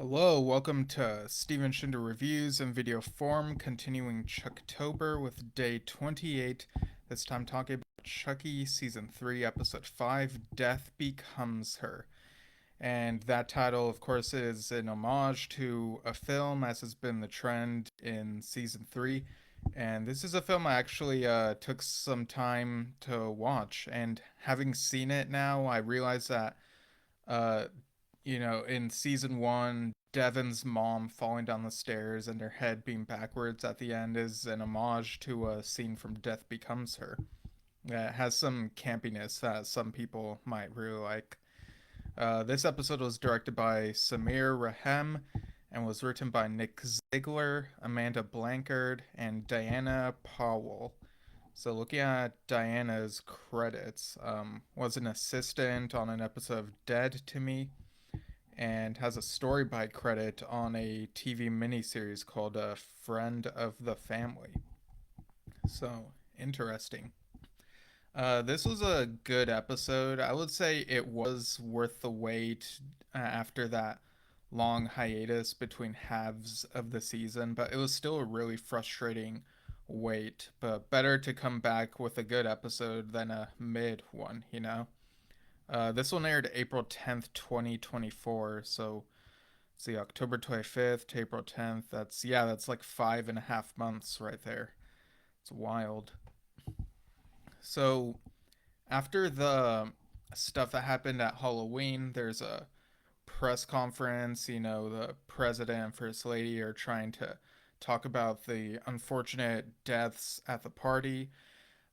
Hello, welcome to Steven Shinder Reviews in video form, continuing Chucktober with day 28. This time talking about Chucky Season 3, Episode 5, Death Becomes Her. And that title, of course, is an homage to a film, as has been the trend in Season 3. And this is a film I actually took some time to watch. And having seen it now, I realize that uh, in season one, Devon's mom falling down the stairs and her head being backwards at the end is an homage to a scene from Death Becomes Her. It has some campiness that some people might really like. This episode was directed by Samir Rahem and was written by Nick Ziegler, Amanda Blankard, and Diana Powell. So looking at Diana's credits, was an assistant on an episode of Dead to Me, and has a story by credit on a TV miniseries called A Friend of the Family. So interesting. This was a good episode. I would say it was worth the wait after that long hiatus between halves of the season, but it was still a really frustrating wait. But better to come back with a good episode than a mid one. This one aired April 10th, 2024. So let's see, October 25th to April 10th. That's like 5.5 months right there. It's wild. So after the stuff that happened at Halloween, there's a press conference. The president and first lady are trying to talk about the unfortunate deaths at the party.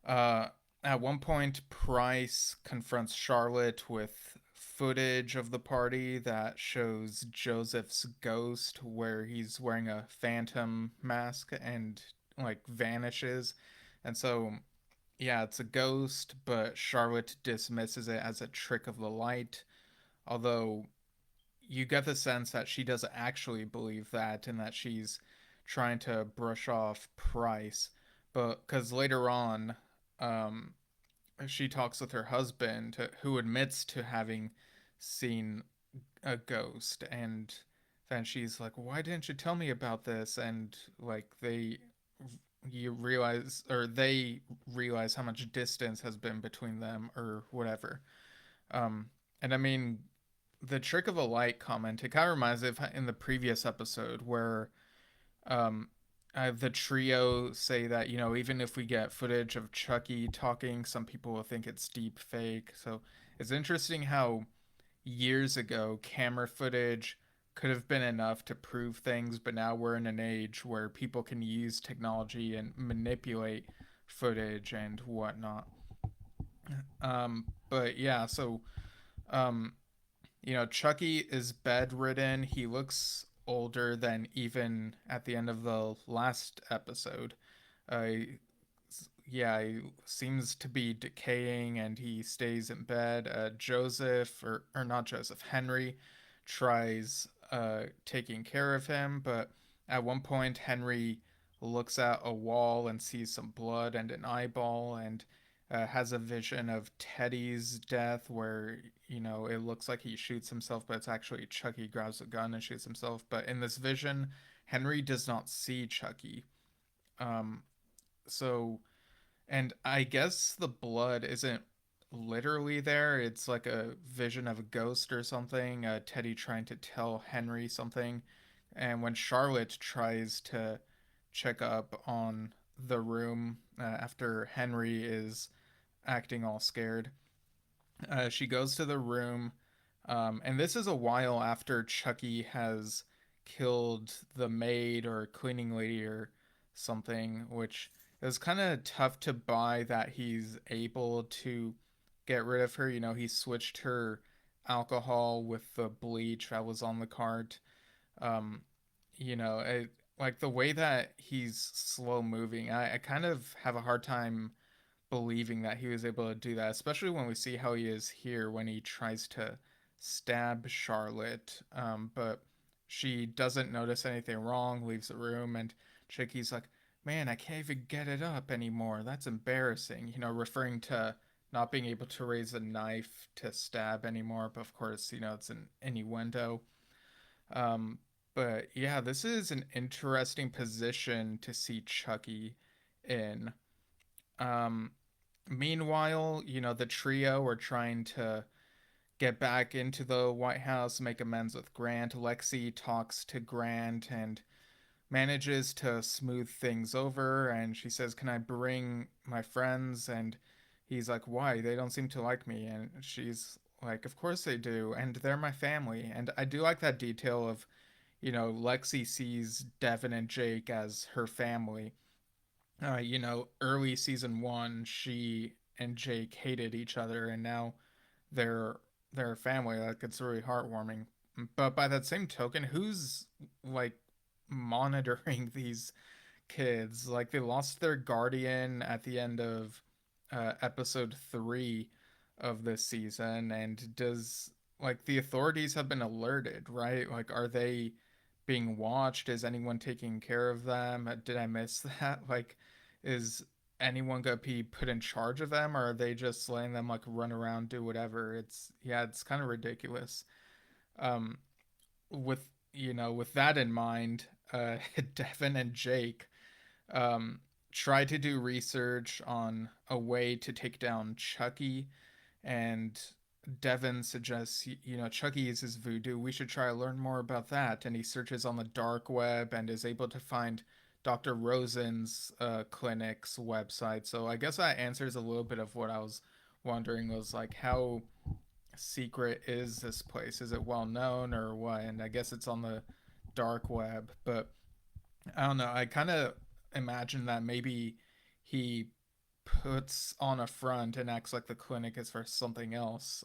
Uh, at one point, Price confronts Charlotte with footage of the party that shows Joseph's ghost, where he's wearing a phantom mask and like vanishes. And so, yeah, it's a ghost, but Charlotte dismisses it as a trick of the light. Although you get the sense that she doesn't actually believe that and that she's trying to brush off Price. But because later on, um, she talks with her husband, who admits to having seen a ghost, and then she's like, "Why didn't you tell me about this?" And like you realize, or they realize how much distance has been between them, or whatever. Um, and I mean, the trick of a light comment, it kind of reminds me of in the previous episode where um, the trio say that even if we get footage of Chucky talking, some people will think it's deep fake. So it's interesting how years ago camera footage could have been enough to prove things, but now we're in an age where people can use technology and manipulate footage and whatnot. But yeah, so um, Chucky is bedridden. He looks older than even at the end of the last episode. Uh, yeah, he seems to be decaying and he stays in bed. Joseph, or not Joseph, Henry tries taking care of him, but at one point, Henry looks at a wall and sees some blood and an eyeball and has a vision of Teddy's death where, it looks like he shoots himself, but it's actually Chucky grabs a gun and shoots himself. But in this vision, Henry does not see Chucky. Um, so and I guess the blood isn't literally there. It's like a vision of a ghost or something. Teddy trying to tell Henry something. And when Charlotte tries to check up on the room after Henry is acting all scared, she goes to the room. And this is a while after Chucky has killed the maid or cleaning lady or something, which is kind of tough to buy that he's able to get rid of her. He switched her alcohol with the bleach that was on the cart. Um, like the way that he's slow moving, I kind of have a hard time believing that he was able to do that, especially when we see how he is here when he tries to stab Charlotte. But she doesn't notice anything wrong, leaves the room, and Chicky's like, "Man, I can't even get it up anymore. That's embarrassing." Referring to not being able to raise a knife to stab anymore. But of course, it's an innuendo. Um, but yeah, this is an interesting position to see Chucky in. Um, Meanwhile, the trio are trying to get back into the White House, make amends with Grant. Lexi talks to Grant and manages to smooth things over, and she says, "Can I bring my friends?" And he's like, "Why? They don't seem to like me." And she's like, "Of course they do, and they're my family." And I do like that detail of, Lexi sees Devin and Jake as her family. Early season one, she and Jake hated each other, and now they're they're a family. Like, it's really heartwarming. But by that same token, who's like monitoring these kids? Like, they lost their guardian at the end of episode 3 of this season, and does like the authorities have been alerted, right? Like, are they being watched? Is anyone taking care of them? Did I miss that? Like, is anyone gonna be put in charge of them, or are they just letting them like run around, do whatever? It's kind of ridiculous. Um, with with that in mind, Devin and Jake um, try to do research on a way to take down Chucky, and Devin suggests, Chucky uses voodoo. We should try to learn more about that. And he searches on the dark web and is able to find Dr. Rosen's clinic's website. So I guess that answers a little bit of what I was wondering, was like, how secret is this place? Is it well known or what? And I guess it's on the dark web, but I don't know. I kind of imagine that maybe he puts on a front and acts like the clinic is for something else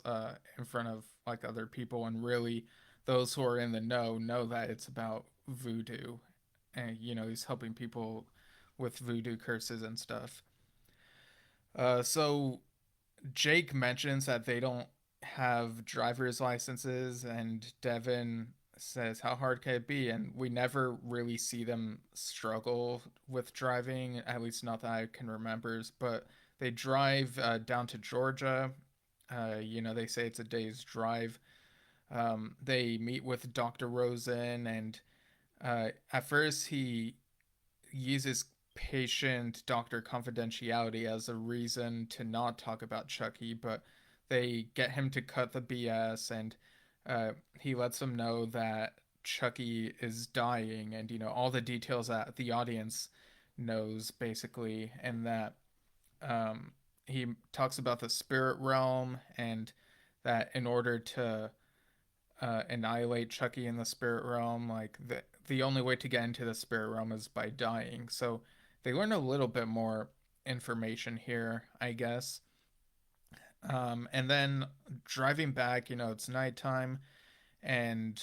in front of like other people, and really those who are in the know that it's about voodoo, and he's helping people with voodoo curses and stuff. So Jake mentions that they don't have driver's licenses, and Devin says, "How hard can it be?" And we never really see them struggle with driving, at least not that I can remember. But they drive down to Georgia. They say it's a day's drive. They meet with Dr. Rosen, and at first he uses patient doctor confidentiality as a reason to not talk about Chucky, but they get him to cut the BS, and he lets them know that Chucky is dying, and all the details that the audience knows basically, and that um, he talks about the spirit realm, and that in order to annihilate Chucky in the spirit realm, like the only way to get into the spirit realm is by dying. So they learn a little bit more information here, I guess. And then driving back, it's nighttime, and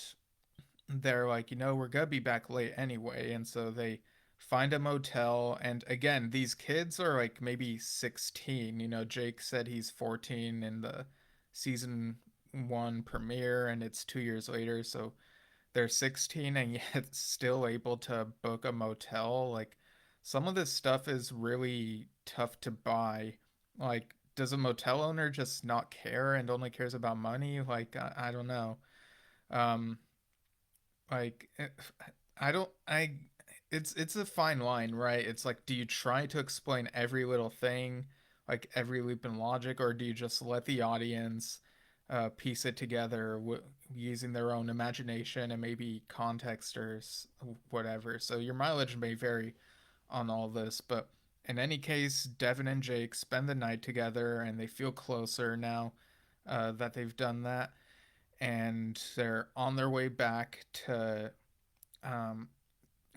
they're like, we're gonna be back late anyway, and so they find a motel. And again, these kids are like maybe 16. Jake said he's 14 in the season 1 premiere, and it's 2 years later, so they're 16 and yet still able to book a motel. Like, some of this stuff is really tough to buy. Like, does a motel owner just not care and only cares about money? Like, I don't know. Um, like, I don't, I, it's a fine line, right? It's like, do you try to explain every little thing, like every loop in logic, or do you just let the audience piece it together using their own imagination and maybe context or whatever? So your mileage may vary on all this, but in any case, Devin and Jake spend the night together, and they feel closer now that they've done that, and they're on their way back to um,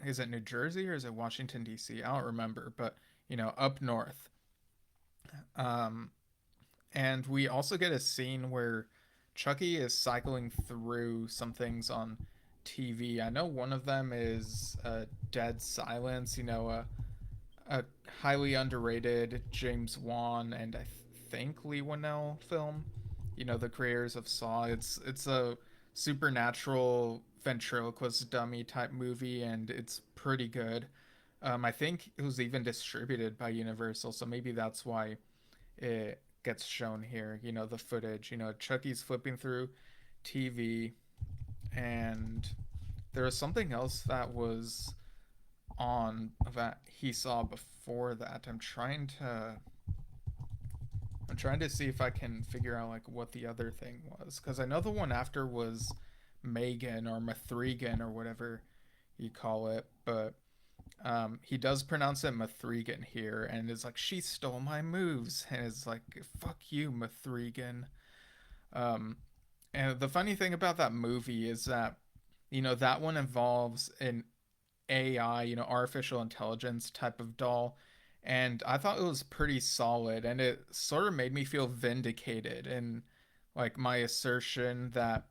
is it New Jersey or is it Washington D.C.? I don't remember, but up north. Um, and we also get a scene where Chucky is cycling through some things on TV. I know one of them is Dead Silence. A highly underrated James Wan and I think Lee Winnell film. The creators of Saw. It's a supernatural ventriloquist dummy type movie, and it's pretty good. I think it was even distributed by Universal, so maybe that's why it gets shown here. The footage. Chucky's flipping through TV, and there was something else that was on that he saw before that. I'm trying to see if I can figure out like what the other thing was, because I know the one after was Megan or Mithrigan or whatever you call it, but he does pronounce it Mithrigan here, and is like, she stole my moves, and is like, fuck you, Mithrigan. Um, and the funny thing about that movie is that, that one involves an AI, artificial intelligence type of doll. And I thought it was pretty solid, and it sort of made me feel vindicated in like my assertion that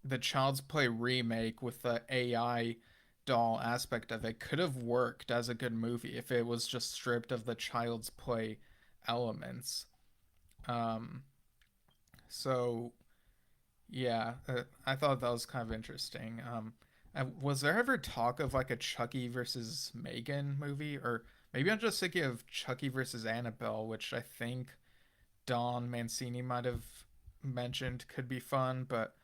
the Child's Play remake with the AI doll aspect of it could have worked as a good movie if it was just stripped of the Child's Play elements. Um, so yeah, I thought that was kind of interesting. Was there ever talk of like a Chucky versus Megan movie, or maybe I'm just thinking of Chucky versus Annabelle, which I think Don Mancini might have mentioned could be fun, but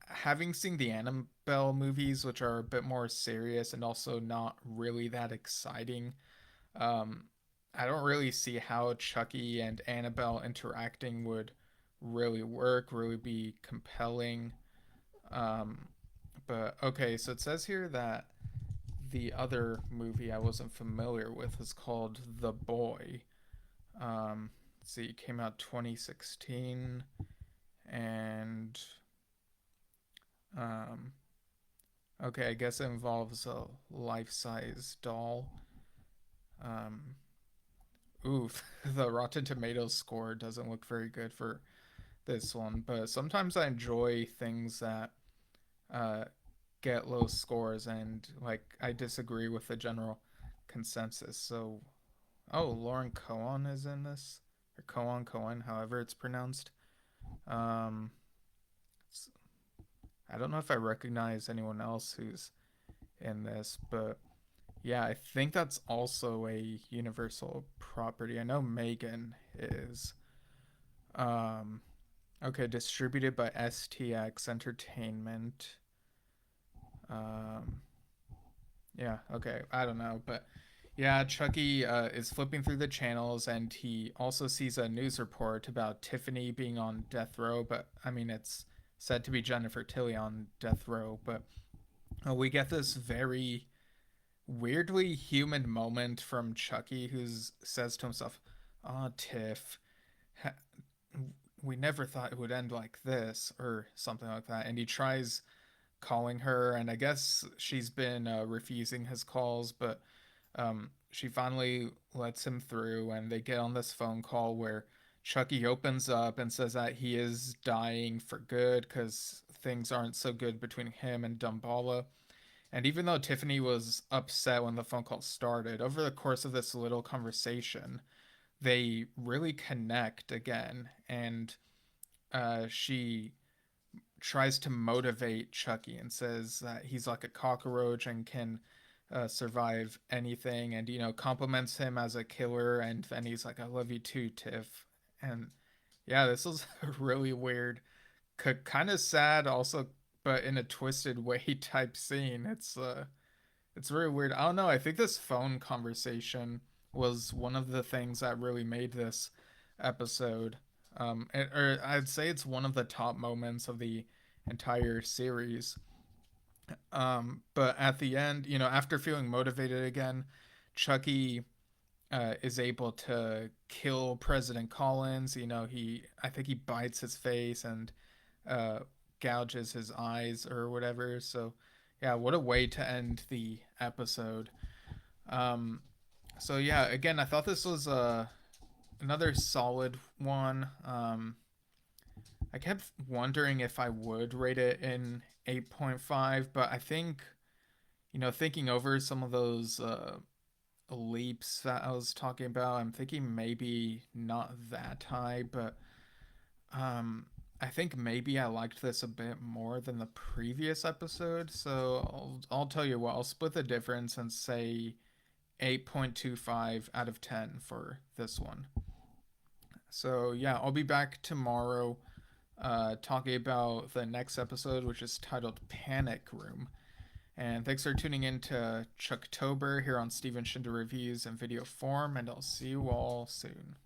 having seen the Annabelle movies, which are a bit more serious and also not really that exciting, um, I don't really see how Chucky and Annabelle interacting would really work, really be compelling. Um, but okay, so it says here that the other movie I wasn't familiar with is called The Boy. Let's see, it came out 2016, and um, okay, I guess it involves a life-size doll. Um, Oof, the Rotten Tomatoes score doesn't look very good for this one, but sometimes I enjoy things that uh, get low scores, and like I disagree with the general consensus. So, oh, Lauren Cohen is in this, or Cohen, however it's pronounced. Um, I don't know if I recognize anyone else who's in this, but yeah, I think that's also a Universal property. I know Megan is. Um, okay, distributed by STX Entertainment. Um, yeah, okay, I don't know, but yeah, Chucky is flipping through the channels, and he also sees a news report about Tiffany being on death row. But I mean, it's said to be Jennifer Tilly on death row. But we get this very weirdly human moment from Chucky, who says to himself, "Ah, Tiff, ha- we never thought it would end like this," or something like that. And he tries calling her, and I guess she's been refusing his calls, but she finally lets him through, and they get on this phone call where Chucky opens up and says that he is dying for good because things aren't so good between him and Dumbala. And even though Tiffany was upset when the phone call started, over the course of this little conversation, they really connect again, and she tries to motivate Chucky and says that he's like a cockroach and can survive anything, and compliments him as a killer, and then he's like, "I love you too, Tiff." And yeah, this was a really weird, kind of sad, also, but in a twisted way type scene. It's very weird. I don't know. I think this phone conversation was one of the things that really made this episode. Or I'd say it's one of the top moments of the entire series. But at the end, after feeling motivated again, Chucky is able to kill President Collins. I think he bites his face and uh, gouges his eyes or whatever. So, yeah, what a way to end the episode. Um, so yeah, again, I thought this was another solid one. I kept wondering if I would rate it in 8.5, but I think, thinking over some of those leaps that I was talking about, I'm thinking maybe not that high, but um, I think maybe I liked this a bit more than the previous episode. So I'll tell you what, I'll split the difference and say 8.25 out of 10 for this one. So yeah, I'll be back tomorrow talking about the next episode, which is titled Panic Room. And thanks for tuning in to Chucktober here on Steven Shinder Reviews and video form, and I'll see you all soon.